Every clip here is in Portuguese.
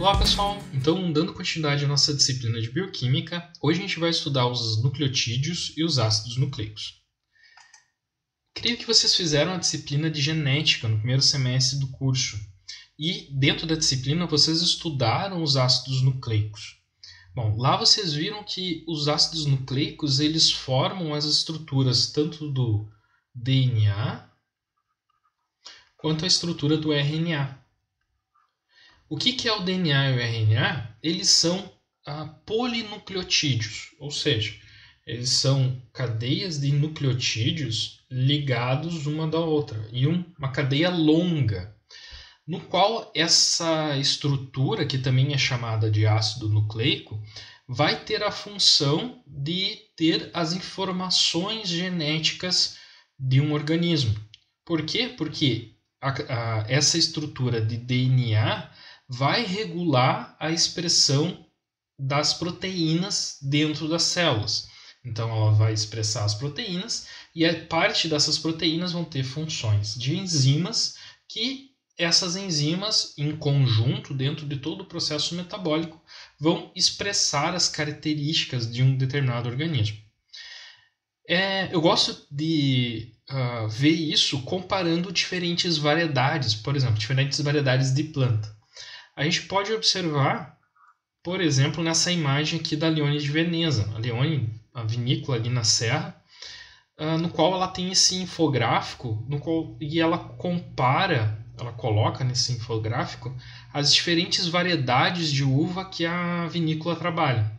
Olá pessoal, então dando continuidade à nossa disciplina de bioquímica, hoje a gente vai estudar os nucleotídeos e os ácidos nucleicos. Creio que vocês fizeram a disciplina de genética no primeiro semestre do curso e dentro da disciplina vocês estudaram os ácidos nucleicos. Bom, lá vocês viram que os ácidos nucleicos eles formam as estruturas tanto do DNA quanto a estrutura do RNA. O que é o DNA e o RNA? Eles são polinucleotídeos, ou seja, eles são cadeias de nucleotídeos ligados uma da outra, e uma cadeia longa, no qual essa estrutura, que também é chamada de ácido nucleico, vai ter a função de ter as informações genéticas de um organismo. Por quê? Porque essa estrutura de DNA vai regular a expressão das proteínas dentro das células. Então, ela vai expressar as proteínas e a parte dessas proteínas vão ter funções de enzimas que essas enzimas, em conjunto, dentro de todo o processo metabólico, vão expressar as características de um determinado organismo. Eu gosto de ver isso comparando diferentes variedades, por exemplo, diferentes variedades de planta. A gente pode observar, por exemplo, nessa imagem aqui da Leone de Veneza, a vinícola ali na serra, no qual ela tem esse infográfico, e ela coloca nesse infográfico as diferentes variedades de uva que a vinícola trabalha.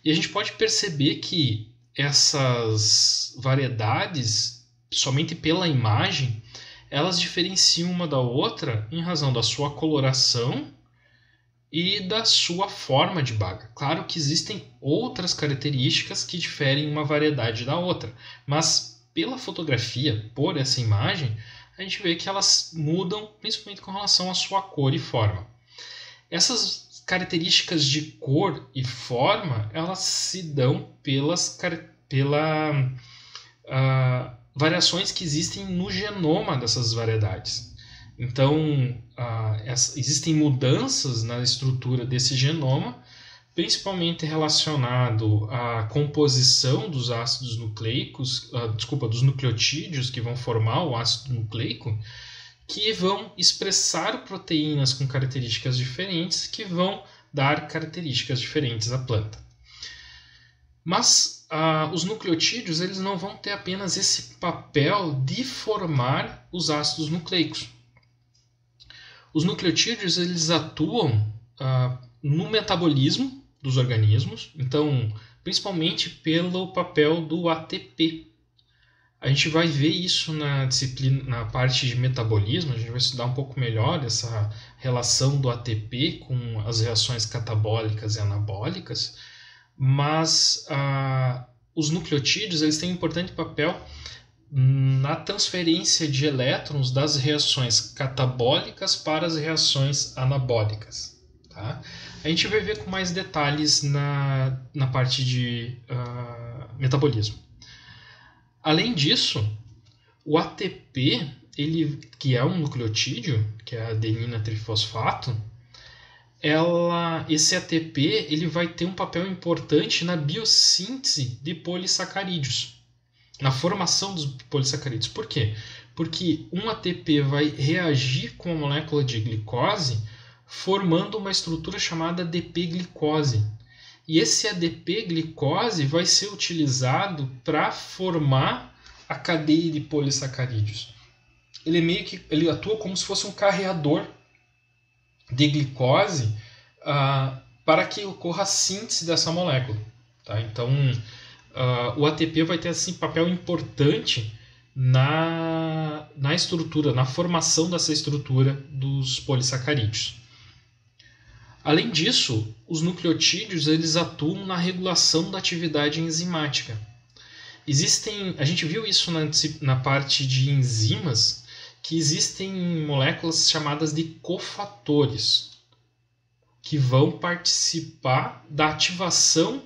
E a gente pode perceber que essas variedades, somente pela imagem, elas diferenciam uma da outra em razão da sua coloração e da sua forma de baga. Claro que existem outras características que diferem uma variedade da outra, mas pela fotografia, por essa imagem, a gente vê que elas mudam principalmente com relação à sua cor e forma. Essas características de cor e forma, elas se dão pelas variações que existem no genoma dessas variedades. Então, existem mudanças na estrutura desse genoma, principalmente relacionado à composição dos ácidos nucleicos, dos nucleotídeos que vão formar o ácido nucleico, que vão expressar proteínas com características diferentes, que vão dar características diferentes à planta. Mas os nucleotídeos eles não vão ter apenas esse papel de formar os ácidos nucleicos. Os nucleotídeos eles atuam no metabolismo dos organismos, então principalmente pelo papel do ATP. A gente vai ver isso na disciplina, na parte de metabolismo, a gente vai estudar um pouco melhor essa relação do ATP com as reações catabólicas e anabólicas, mas os nucleotídeos eles têm um importante papel na transferência de elétrons das reações catabólicas para as reações anabólicas. Tá? A gente vai ver com mais detalhes na parte de metabolismo. Além disso, o ATP, que é um nucleotídeo, que é a adenina trifosfato, esse ATP ele vai ter um papel importante na biossíntese de polissacarídeos, na formação dos polissacarídeos. Por quê? Porque um ATP vai reagir com a molécula de glicose, formando uma estrutura chamada ADP-glicose. E esse ADP-glicose vai ser utilizado para formar a cadeia de polissacarídeos. Ele atua como se fosse um carreador de glicose para que ocorra a síntese dessa molécula. Tá? Então, o ATP vai ter assim, papel importante na estrutura, na formação dessa estrutura dos polissacarídeos. Além disso, os nucleotídeos eles atuam na regulação da atividade enzimática. A gente viu isso na parte de enzimas, que existem moléculas chamadas de cofatores, que vão participar da ativação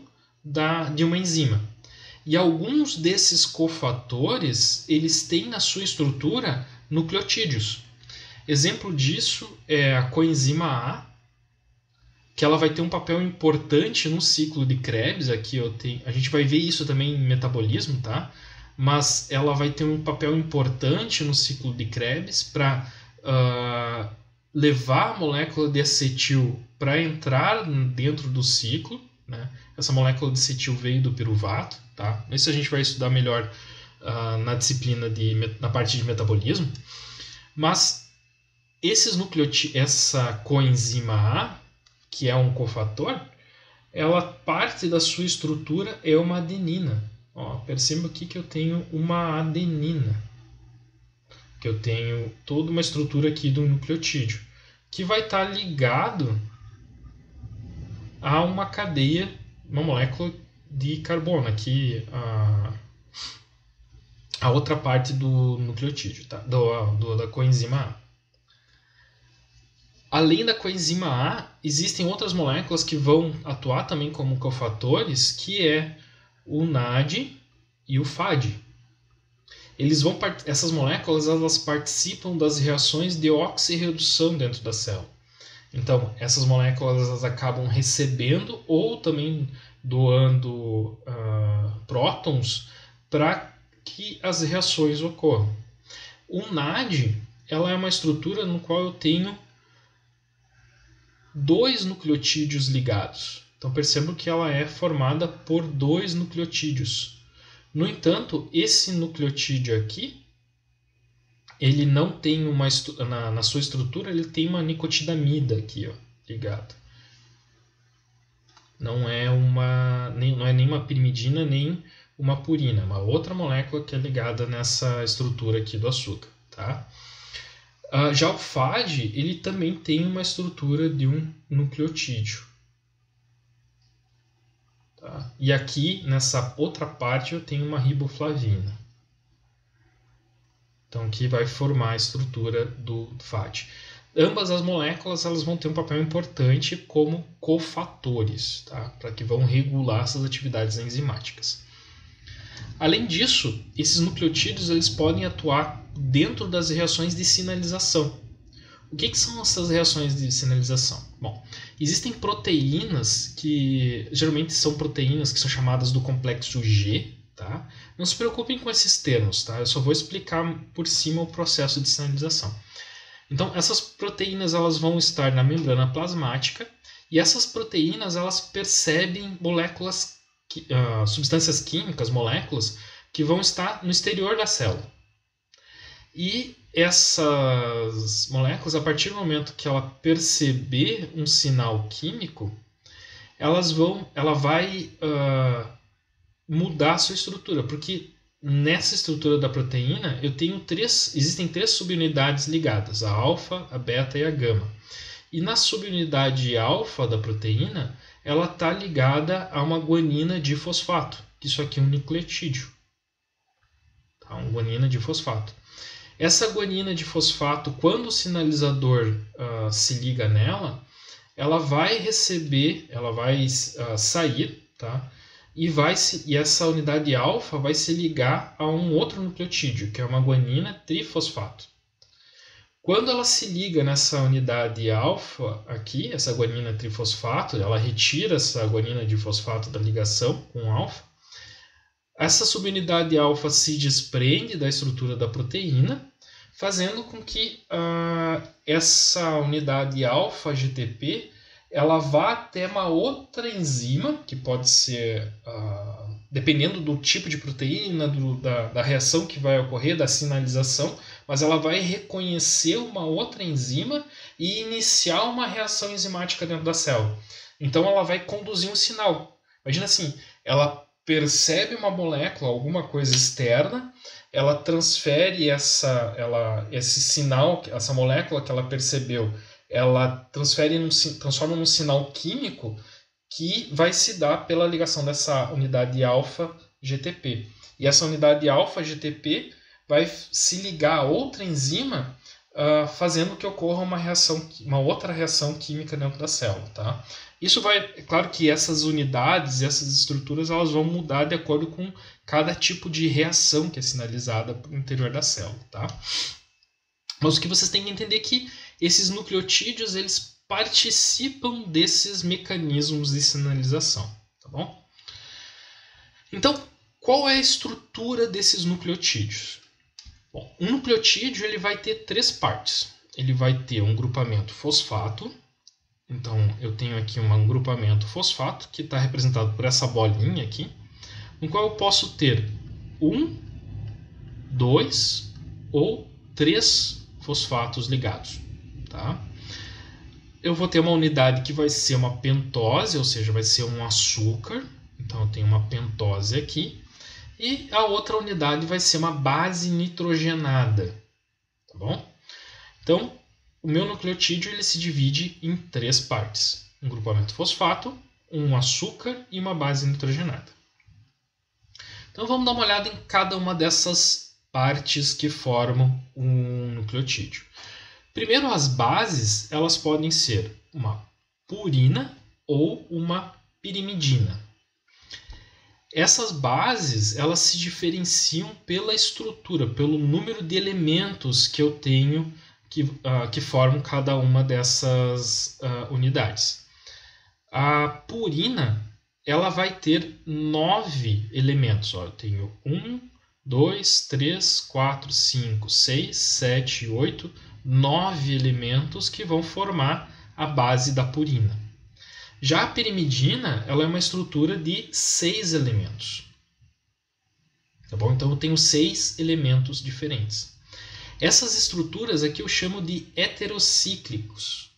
de uma enzima. E alguns desses cofatores, eles têm na sua estrutura nucleotídeos. Exemplo disso é a coenzima A, que ela vai ter um papel importante no ciclo de Krebs. Aqui a gente vai ver isso também em metabolismo, tá? Mas ela vai ter um papel importante no ciclo de Krebs para levar a molécula de acetil para entrar dentro do ciclo, né? Essa molécula de acetil veio do piruvato, tá? Isso a gente vai estudar melhor na disciplina na parte de metabolismo. Mas essa coenzima A, que é um cofator, ela parte da sua estrutura é uma adenina. Ó, perceba aqui que eu tenho uma adenina, que eu tenho toda uma estrutura aqui do nucleotídeo, que vai estar ligado a uma cadeia, uma molécula de carbono, aqui a outra parte do nucleotídeo, tá? Da coenzima A. Além da coenzima A, existem outras moléculas que vão atuar também como cofatores, que é o NAD e o FAD. Essas moléculas elas participam das reações de oxirredução dentro da célula. Então, essas moléculas elas acabam recebendo ou também doando prótons para que as reações ocorram. O NAD ela é uma estrutura no qual eu tenho 2 nucleotídeos ligados. Então percebo que ela é formada por 2 nucleotídeos. No entanto, esse nucleotídeo aqui, ele não tem na sua estrutura, ele tem uma nicotidamida aqui, ó, ligado. Não é nem uma pirimidina nem uma purina, é uma outra molécula que é ligada nessa estrutura aqui do açúcar, tá? Já o FAD, ele também tem uma estrutura de um nucleotídeo. Tá? E aqui, nessa outra parte, eu tenho uma riboflavina. Então, que vai formar a estrutura do FAD. Ambas as moléculas elas vão ter um papel importante como cofatores, tá? Para que vão regular essas atividades enzimáticas. Além disso, esses nucleotídeos eles podem atuar dentro das reações de sinalização. O que são essas reações de sinalização? Bom, existem proteínas que geralmente são proteínas que são chamadas do complexo G, tá? Não se preocupem com esses termos, tá? Eu só vou explicar por cima o processo de sinalização. Então, essas proteínas elas vão estar na membrana plasmática e essas proteínas elas percebem moléculas, substâncias químicas, moléculas que vão estar no exterior da célula. E essas moléculas, a partir do momento que ela perceber um sinal químico, ela vai mudar a sua estrutura, porque nessa estrutura da proteína existem 3 subunidades ligadas, a alfa, a beta e a gama. E na subunidade alfa da proteína, ela está ligada a uma guanina difosfato, que isso aqui é um nucleotídeo. Tá? Uma guanina difosfato. Essa guanina difosfato, quando o sinalizador se liga nela, ela vai receber, ela vai sair, tá? E essa unidade alfa vai se ligar a um outro nucleotídeo, que é uma guanina trifosfato. Quando ela se liga nessa unidade alfa aqui, essa guanina trifosfato, ela retira essa guanina difosfato da ligação com alfa. Essa subunidade alfa se desprende da estrutura da proteína, fazendo com que essa unidade alfa GTP ela vá até uma outra enzima, que pode ser, dependendo do tipo de proteína, da reação que vai ocorrer, da sinalização, mas ela vai reconhecer uma outra enzima e iniciar uma reação enzimática dentro da célula. Então ela vai conduzir um sinal. Imagina assim, ela percebe uma molécula, alguma coisa externa, ela transfere esse sinal, essa molécula que ela percebeu, ela transforma num sinal químico que vai se dar pela ligação dessa unidade alfa GTP. E essa unidade alfa GTP vai se ligar a outra enzima, fazendo que ocorra uma outra reação química dentro da célula, tá? Isso é claro que essas unidades, essas estruturas, elas vão mudar de acordo com cada tipo de reação que é sinalizada no interior da célula, tá? Mas o que vocês têm que entender é que esses nucleotídeos, eles participam desses mecanismos de sinalização, tá bom? Então, qual é a estrutura desses nucleotídeos? Bom, um nucleotídeo ele vai ter 3 partes. Ele vai ter um grupamento fosfato. Então, eu tenho aqui um grupamento fosfato, que está representado por essa bolinha aqui, no qual eu posso ter 1, 2 ou 3 fosfatos ligados. Tá? Eu vou ter uma unidade que vai ser uma pentose, ou seja, vai ser um açúcar. Então, eu tenho uma pentose aqui. E a outra unidade vai ser uma base nitrogenada. Tá bom? Então, o meu nucleotídeo ele se divide em 3 partes. Um grupamento fosfato, um açúcar e uma base nitrogenada. Então, vamos dar uma olhada em cada uma dessas partes que formam um nucleotídeo. Primeiro, as bases elas podem ser uma purina ou uma pirimidina. Essas bases elas se diferenciam pela estrutura, pelo número de elementos que eu tenho que formam cada uma dessas unidades. A purina ela vai ter 9 elementos. Ó, eu tenho 1, 2, 3, 4, 5, 6, 7, 8, 9 elementos que vão formar a base da purina. Já a pirimidina ela é uma estrutura de 6 elementos. Tá bom? Então eu tenho 6 elementos diferentes. Essas estruturas aqui eu chamo de heterocíclicos.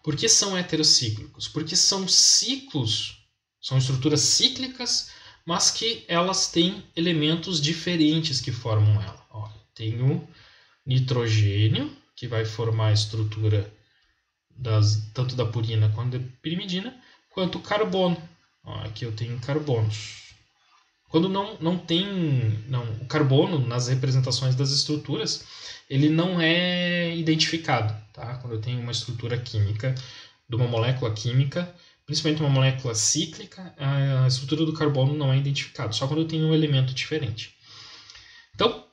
Por que são heterocíclicos? Porque são ciclos, são estruturas cíclicas, mas que elas têm elementos diferentes que formam ela. Ó, tenho nitrogênio, que vai formar a estrutura tanto da purina quanto da pirimidina, quanto o carbono. Ó, aqui eu tenho carbonos. Quando não tem o carbono nas representações das estruturas, ele não é identificado. Tá? Quando eu tenho uma estrutura química de uma molécula química, principalmente uma molécula cíclica, a estrutura do carbono não é identificada, só quando eu tenho um elemento diferente. Então,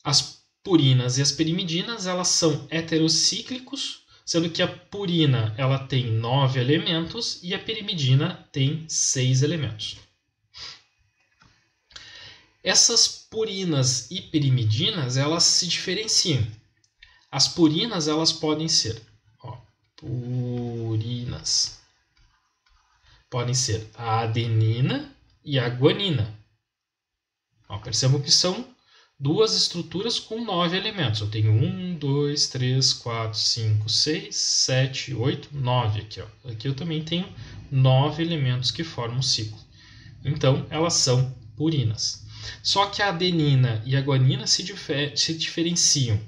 as purinas e as pirimidinas elas são heterocíclicos, sendo que a purina ela tem 9 elementos e a pirimidina tem 6 elementos. Essas purinas e pirimidinas elas se diferenciam. As purinas elas podem ser purinas podem ser a adenina e a guanina. Percebam que são duas estruturas com 9 elementos. Eu tenho 1, 2, 3, 4, 5, 6, 7, 8, 9 aqui. Aqui eu também tenho 9 elementos que formam o ciclo. Então, elas são purinas. Só que a adenina e a guanina se diferenciam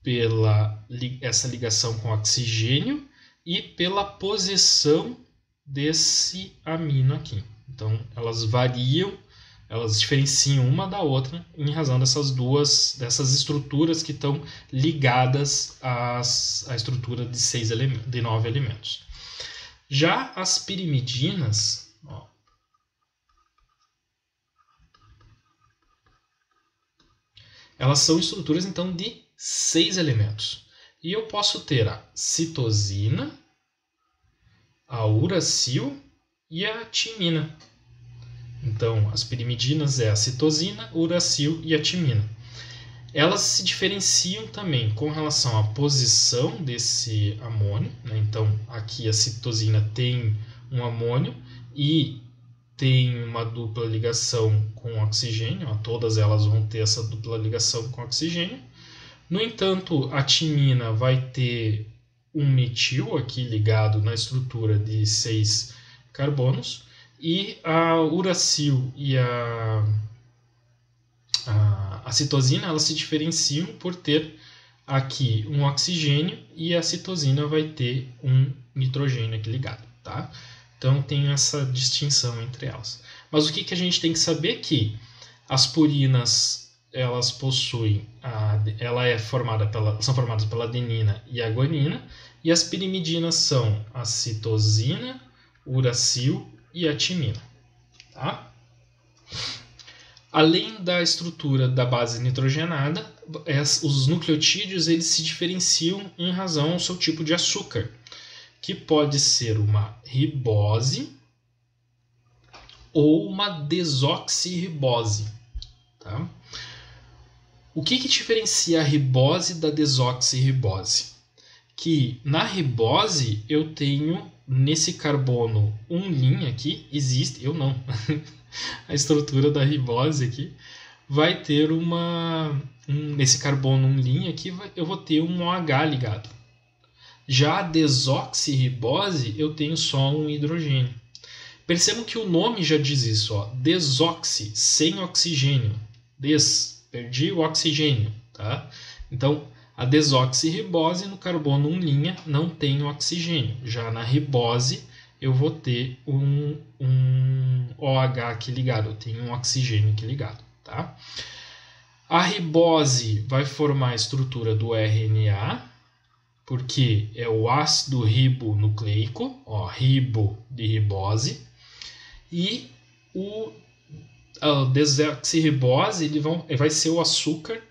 pela essa ligação com oxigênio e pela posição desse amino aqui. Então, elas variam, elas diferenciam uma da outra em razão dessas estruturas que estão ligadas à estrutura de 9 elementos. Já as pirimidinas, elas são estruturas então de 6 elementos. E eu posso ter a citosina, a uracil e a timina. Então, as pirimidinas é a citosina, o uracil e a timina. Elas se diferenciam também com relação à posição desse amônio. Né? Então, aqui a citosina tem um amônio e tem uma dupla ligação com oxigênio. Todas elas vão ter essa dupla ligação com oxigênio. No entanto, a timina vai ter um metil aqui ligado na estrutura de 6 carbonos. E a uracil e a citosina elas se diferenciam por ter aqui um oxigênio e a citosina vai ter um nitrogênio aqui ligado. Tá? Então tem essa distinção entre elas. Mas o que a gente tem que saber é que as purinas elas possuem são formadas pela adenina e a guanina, e as pirimidinas são a citosina, o uracil e a timina. Tá? Além da estrutura da base nitrogenada, os nucleotídeos eles se diferenciam em razão ao seu tipo de açúcar, que pode ser uma ribose ou uma desoxirribose. Tá? O que diferencia a ribose da desoxirribose? Que na ribose eu tenho nesse carbono 1' aqui, existe, eu não, a estrutura da ribose aqui, vai ter nesse carbono 1' aqui, eu vou ter um OH ligado. Já a desoxirribose, eu tenho só um hidrogênio. Percebam que o nome já diz isso, ó, desoxi, sem oxigênio. Perdi o oxigênio, tá? Então, a desoxirribose no carbono 1' não tem oxigênio. Já na ribose, eu vou ter um OH aqui ligado, eu tenho um oxigênio aqui ligado, tá? A ribose vai formar a estrutura do RNA, porque é o ácido ribonucleico, ó, ribo de ribose, e a desoxirribose ele vai ser o açúcar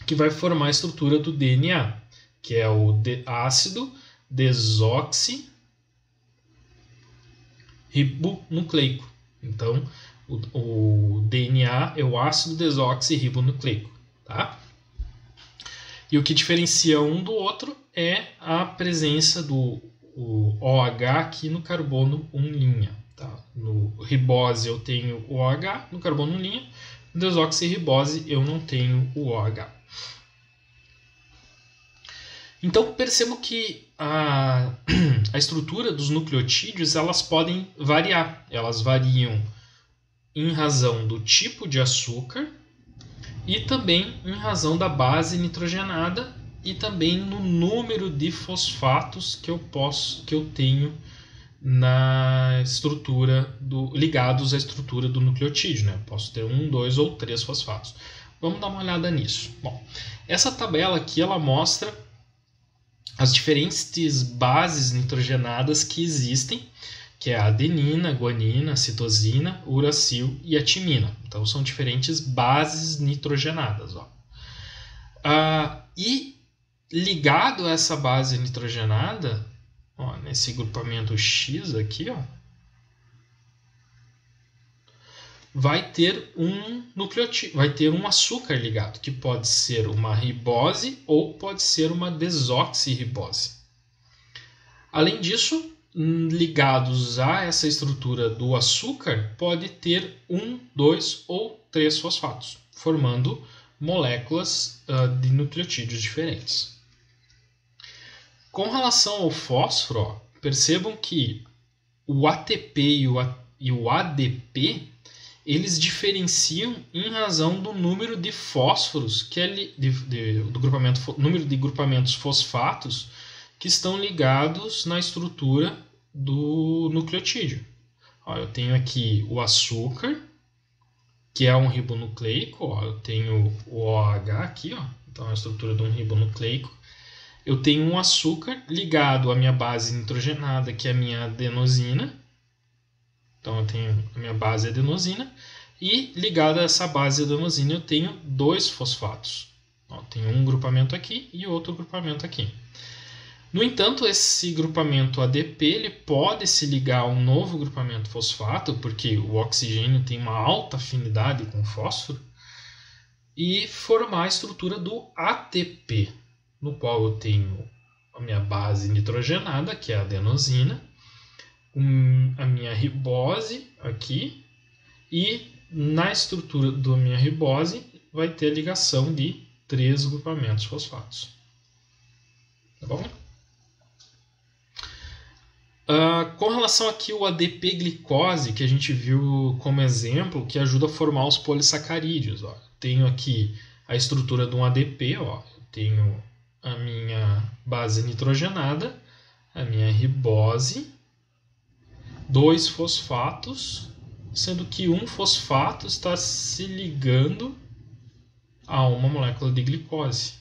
que vai formar a estrutura do DNA, que é o ácido desoxirribonucleico. Então, o DNA é o ácido desoxirribonucleico, tá? E o que diferencia um do outro é a presença do OH aqui no carbono 1'. Tá? No ribose eu tenho o OH, no carbono 1', no desoxirribose eu não tenho o OH. Então percebam que a estrutura dos nucleotídeos elas podem variar. Elas variam em razão do tipo de açúcar e também em razão da base nitrogenada e também no número de fosfatos que eu tenho na estrutura ligados à estrutura do nucleotídeo, né? Posso ter 1, 2 ou 3 fosfatos. Vamos dar uma olhada nisso. Bom, essa tabela aqui ela mostra as diferentes bases nitrogenadas que existem, que é a adenina, guanina, citosina, uracil e a timina. Então são diferentes bases nitrogenadas. Ó. E ligado a essa base nitrogenada, ó, nesse grupamento X aqui, ó, vai ter um nucleotídeo, vai ter um açúcar ligado, que pode ser uma ribose ou pode ser uma desoxirribose. Além disso, ligados a essa estrutura do açúcar, pode ter 1, 2 ou 3 fosfatos, formando moléculas de nucleotídeos diferentes. Com relação ao fósforo, ó, percebam que o ATP e o ADP eles diferenciam em razão do número de fósforos do número de grupamentos fosfatos que estão ligados na estrutura do nucleotídeo. Ó, eu tenho aqui o açúcar, que é um ribonucleico. Ó, eu tenho o OH aqui, ó, então é a estrutura de um ribonucleico. Eu tenho um açúcar ligado à minha base nitrogenada, que é a minha adenosina. Então eu tenho a minha base adenosina. E ligado a essa base adenosina eu tenho 2 fosfatos. Ó, tenho um grupamento aqui e outro grupamento aqui. No entanto, esse grupamento ADP ele pode se ligar a um novo grupamento fosfato, porque o oxigênio tem uma alta afinidade com o fósforo, e formar a estrutura do ATP, no qual eu tenho a minha base nitrogenada, que é a adenosina, a minha ribose aqui, e na estrutura da minha ribose vai ter a ligação de 3 grupamentos fosfatos. Tá bom? Com relação aqui ao ADP glicose, que a gente viu como exemplo, que ajuda a formar os polissacarídeos. Ó. Tenho aqui a estrutura de um ADP, ó. Eu tenho a minha base nitrogenada, a minha ribose, 2 fosfatos, sendo que um fosfato está se ligando a uma molécula de glicose.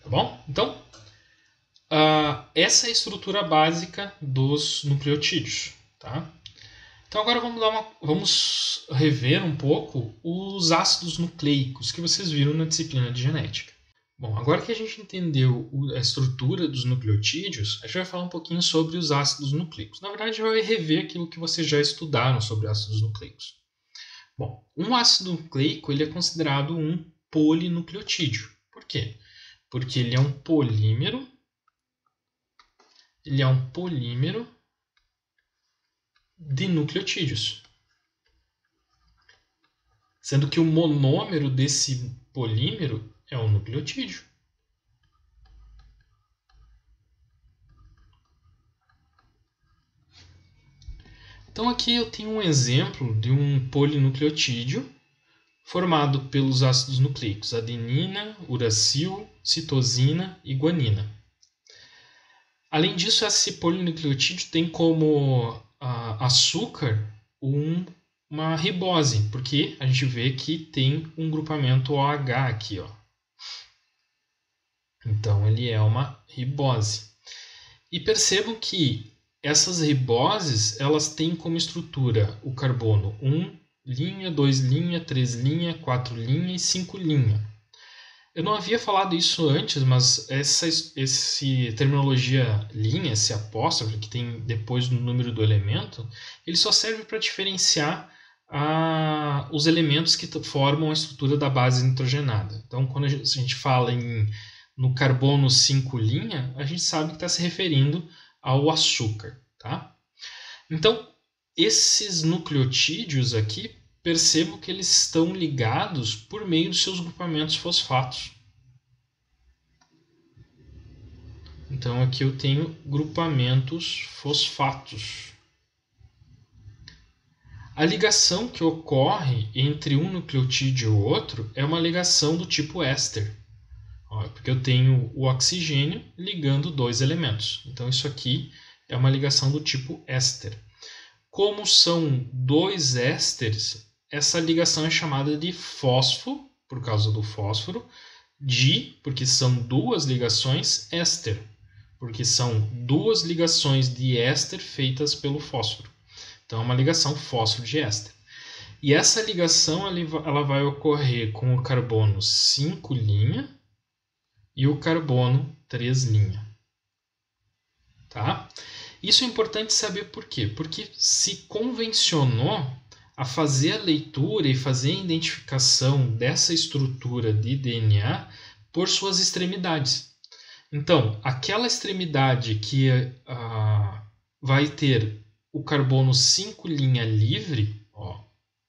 Tá bom? Então, essa é a estrutura básica dos nucleotídeos. Tá? Então agora vamos rever um pouco os ácidos nucleicos que vocês viram na disciplina de genética. Bom, agora que a gente entendeu a estrutura dos nucleotídeos, a gente vai falar um pouquinho sobre os ácidos nucleicos. Na verdade, a gente vai rever aquilo que vocês já estudaram sobre ácidos nucleicos. Bom, um ácido nucleico ele é considerado um polinucleotídeo. Por quê? Porque ele é um polímero. Ele é um polímero de nucleotídeos. Sendo que o monômero desse polímero é um nucleotídeo. Então aqui eu tenho um exemplo de um polinucleotídeo formado pelos ácidos nucleicos adenina, uracil, citosina e guanina. Além disso, esse polinucleotídeo tem como açúcar uma ribose, porque a gente vê que tem um grupamento OH aqui. Ó. Então, ele é uma ribose. E percebam que essas riboses elas têm como estrutura o carbono 1 linha, 2 linha, 3 linha, 4 linha e 5 linha. Eu não havia falado isso antes, mas essa terminologia linha, esse apóstrofo que tem depois do número do elemento, ele só serve para diferenciar os elementos que formam a estrutura da base nitrogenada. Então, quando a gente fala no carbono 5' a gente sabe que está se referindo ao açúcar. Tá? Então, esses nucleotídeos aqui, percebam que eles estão ligados por meio dos seus grupamentos fosfatos. Então, aqui eu tenho grupamentos fosfatos. A ligação que ocorre entre um nucleotídeo e o outro é uma ligação do tipo éster. Porque eu tenho o oxigênio ligando dois elementos. Então, isso aqui é uma ligação do tipo éster. Como são dois ésteres, essa ligação é chamada de fósforo, por causa do fósforo, porque são duas ligações, éster, porque são duas ligações de éster feitas pelo fósforo. Então, é uma ligação fósforo de éster. E essa ligação ela vai ocorrer com o carbono 5' e o carbono 3'. Tá? Isso é importante saber por quê? Porque se convencionou a fazer a leitura e fazer a identificação dessa estrutura de DNA por suas extremidades. Então, aquela extremidade que vai ter o carbono 5' livre,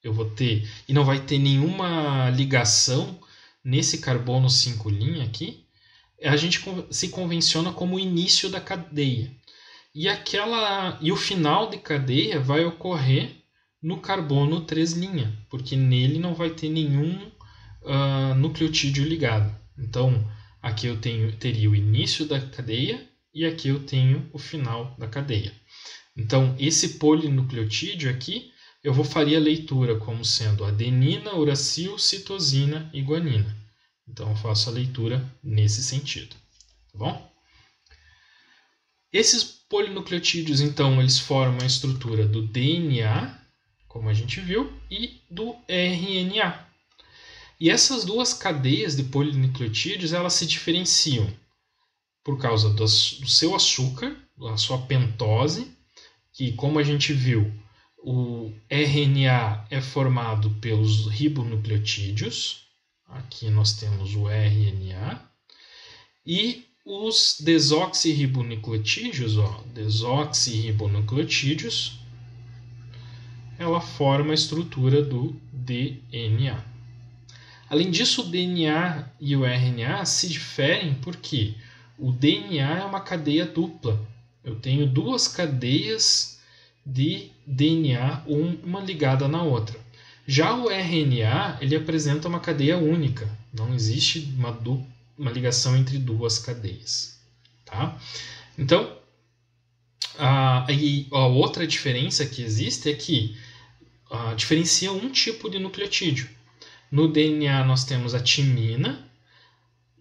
eu vou ter, e não vai ter nenhuma ligação nesse carbono 5' aqui, a gente se convenciona como o início da cadeia. E o final de cadeia vai ocorrer no carbono 3', porque nele não vai ter nenhum nucleotídeo ligado. Então, aqui eu teria o início da cadeia e aqui eu tenho o final da cadeia. Então, esse polinucleotídeo aqui, eu faria a leitura como sendo adenina, uracil, citosina e guanina. Então, eu faço a leitura nesse sentido. Tá bom? Esses polinucleotídeos, então, eles formam a estrutura do DNA, como a gente viu, e do RNA. E essas duas cadeias de polinucleotídeos, elas se diferenciam por causa do seu açúcar, da sua pentose, que, como a gente viu, o RNA é formado pelos ribonucleotídeos. Aqui nós temos o RNA. E os desoxirribonucleotídeos, ela forma a estrutura do DNA. Além disso, o DNA e o RNA se diferem porque o DNA é uma cadeia dupla. Eu tenho duas cadeias de DNA, uma ligada na outra. Já o RNA, ele apresenta uma cadeia única. Não existe uma ligação entre duas cadeias. Tá? Então, a outra diferença que existe é que diferencia um tipo de nucleotídeo. No DNA nós temos a timina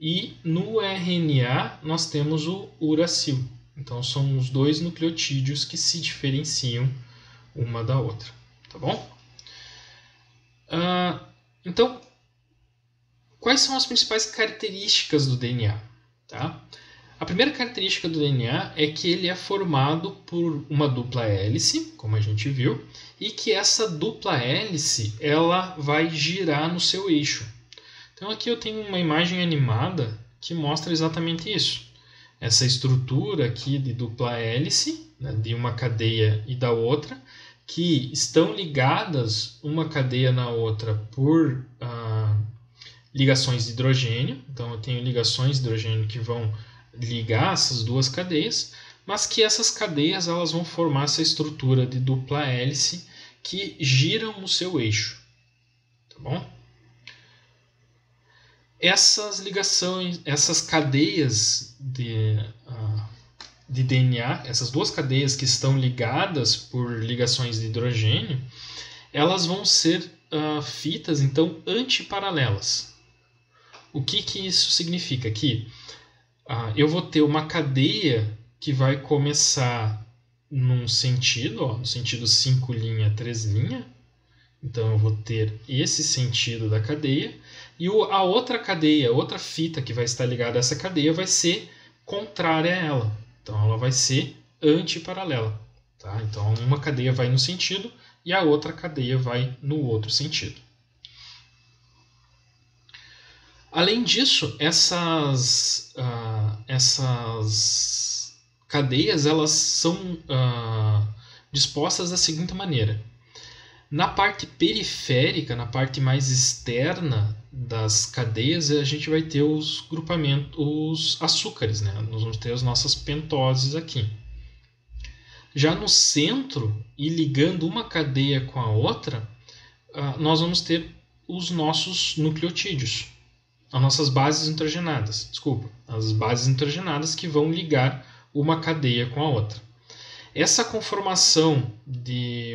e no RNA nós temos o uracil. Então são os dois nucleotídeos que se diferenciam uma da outra, tá bom? Então, quais são as principais características do DNA? Tá? A primeira característica do DNA é que ele é formado por uma dupla hélice, como a gente viu, e que essa dupla hélice ela vai girar no seu eixo. Então aqui eu tenho uma imagem animada que mostra exatamente isso. Essa estrutura aqui de dupla hélice, né, de uma cadeia e da outra, que estão ligadas uma cadeia na outra por ligações de hidrogênio. Então eu tenho ligações de hidrogênio que vão ligar essas duas cadeias, mas que essas cadeias elas vão formar essa estrutura de dupla hélice que giram no seu eixo, tá bom? Essas ligações, essas cadeias de DNA, essas duas cadeias que estão ligadas por ligações de hidrogênio, elas vão ser fitas então antiparalelas. O que isso significa? Que eu vou ter uma cadeia que vai começar num sentido, no sentido 5', 3'. Então eu vou ter esse sentido da cadeia. E a outra cadeia, outra fita que vai estar ligada a essa cadeia vai ser contrária a ela. Então ela vai ser antiparalela. Tá? Então uma cadeia vai no sentido e a outra cadeia vai no outro sentido. Além disso, essas cadeias elas são dispostas da seguinte maneira. Na parte periférica, na parte mais externa das cadeias, a gente vai ter os grupamentos, os açúcares, né? Nós vamos ter as nossas pentoses aqui. Já no centro, e ligando uma cadeia com a outra, nós vamos ter os nossos nucleotídeos. As nossas bases nitrogenadas, as bases nitrogenadas que vão ligar uma cadeia com a outra. Essa conformação de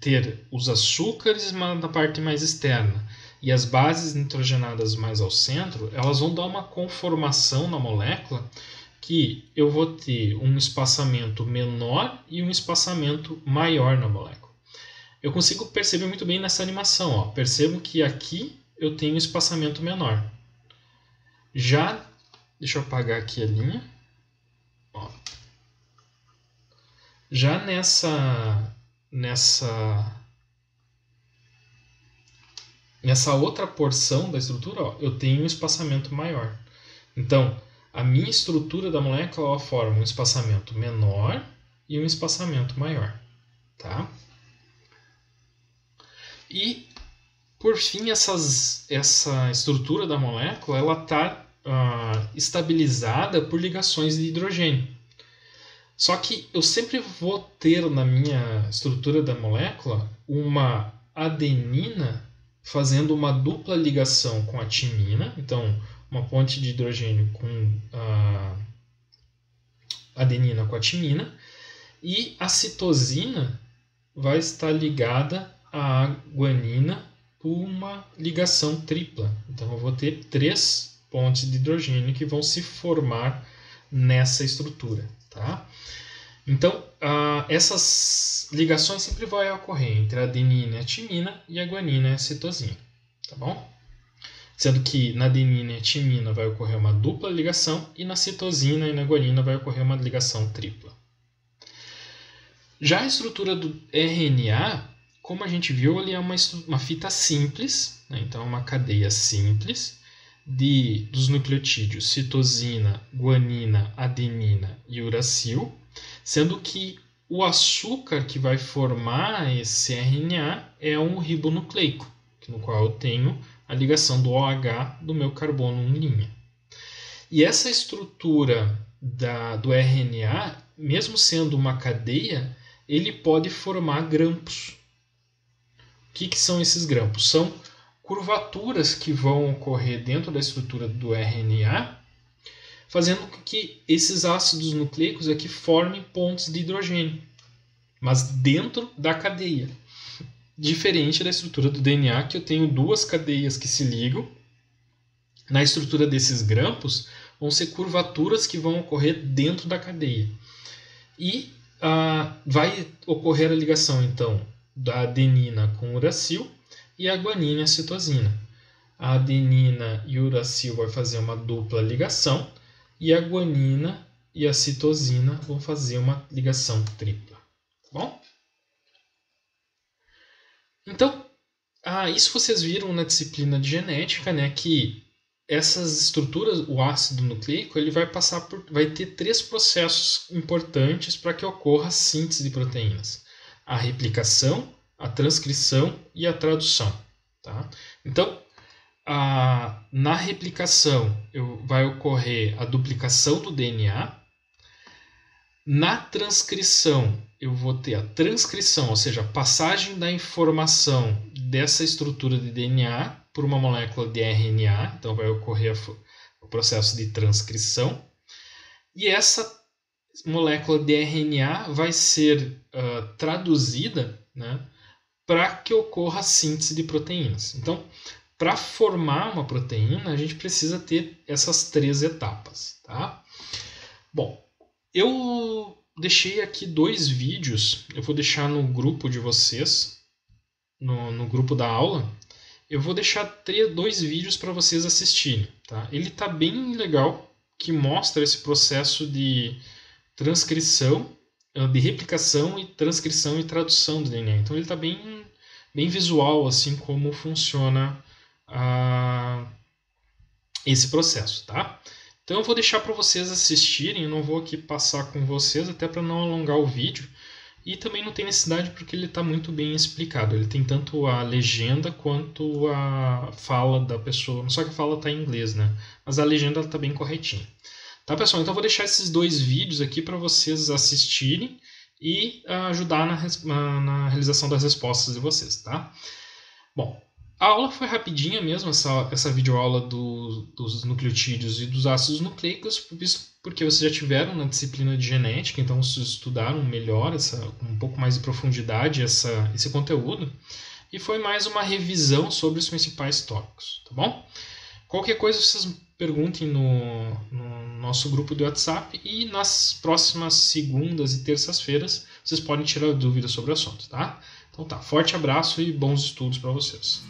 ter os açúcares na parte mais externa e as bases nitrogenadas mais ao centro, elas vão dar uma conformação na molécula que eu vou ter um espaçamento menor e um espaçamento maior na molécula. Eu consigo perceber muito bem nessa animação. Ó. Percebo que aqui eu tenho um espaçamento menor. Deixa eu apagar aqui a linha. Ó. Já nessa outra porção da estrutura, ó, eu tenho um espaçamento maior. Então, a minha estrutura da molécula ela forma um espaçamento menor e um espaçamento maior. Tá? E por fim, essa estrutura da molécula ela está estabilizada por ligações de hidrogênio. Só que eu sempre vou ter na minha estrutura da molécula uma adenina fazendo uma dupla ligação com a timina. Então, uma ponte de hidrogênio com a adenina com a timina. E a citosina vai estar ligada à guanina uma ligação tripla. Então eu vou ter 3 pontes de hidrogênio que vão se formar nessa estrutura. Tá? Então essas ligações sempre vão ocorrer entre a adenina e a timina e a guanina e a citosina. Tá bom? Sendo que na adenina e a timina vai ocorrer uma dupla ligação e na citosina e na guanina vai ocorrer uma ligação tripla. Já a estrutura do RNA, como a gente viu, ele é uma fita simples, né? Então é uma cadeia simples dos nucleotídeos citosina, guanina, adenina e uracil, sendo que o açúcar que vai formar esse RNA é um ribonucleico, no qual eu tenho a ligação do OH do meu carbono 1'. E essa estrutura do RNA, mesmo sendo uma cadeia, ele pode formar grampos. O que são esses grampos? São curvaturas que vão ocorrer dentro da estrutura do RNA, fazendo com que esses ácidos nucleicos aqui formem pontes de hidrogênio, mas dentro da cadeia. Diferente da estrutura do DNA, que eu tenho 2 cadeias que se ligam. Na estrutura desses grampos, vão ser curvaturas que vão ocorrer dentro da cadeia. E vai ocorrer a ligação, então, da adenina com o uracil e a guanina e a citosina. A adenina e o uracil vai fazer uma dupla ligação e a guanina e a citosina vão fazer uma ligação tripla. Tá bom? Então, isso vocês viram na disciplina de genética, né, que essas estruturas, o ácido nucleico, ele vai ter 3 processos importantes para que ocorra a síntese de proteínas: a replicação, a transcrição e a tradução. Tá? Então, na replicação vai ocorrer a duplicação do DNA. Na transcrição, eu vou ter a transcrição, ou seja, a passagem da informação dessa estrutura de DNA por uma molécula de RNA, então vai ocorrer o processo de transcrição. E essa molécula de RNA vai ser traduzida, né, para que ocorra a síntese de proteínas. Então, para formar uma proteína, a gente precisa ter essas 3 etapas. Tá? Bom, eu deixei aqui 2 vídeos, eu vou deixar no grupo de vocês, no grupo da aula, eu vou deixar 2 vídeos para vocês assistirem. Tá? Ele está bem legal, que mostra esse processo de transcrição, de replicação e transcrição e tradução do DNA. Então ele está bem visual, assim como funciona esse processo. Tá? Então eu vou deixar para vocês assistirem, eu não vou aqui passar com vocês, até para não alongar o vídeo. E também não tem necessidade porque ele está muito bem explicado. Ele tem tanto a legenda quanto a fala da pessoa. Só que a fala está em inglês, né? Mas a legenda está bem corretinha. Tá, pessoal? Então eu vou deixar esses 2 vídeos aqui para vocês assistirem e ajudar na realização das respostas de vocês, tá? Bom, a aula foi rapidinha mesmo, essa videoaula dos nucleotídeos e dos ácidos nucleicos, porque vocês já tiveram na disciplina de genética, então vocês estudaram melhor, um pouco mais de profundidade esse conteúdo, e foi mais uma revisão sobre os principais tópicos, tá bom? Qualquer coisa vocês perguntem no nosso grupo do WhatsApp, e nas próximas segundas e terças-feiras vocês podem tirar dúvidas sobre o assunto, tá? Então tá, forte abraço e bons estudos para vocês.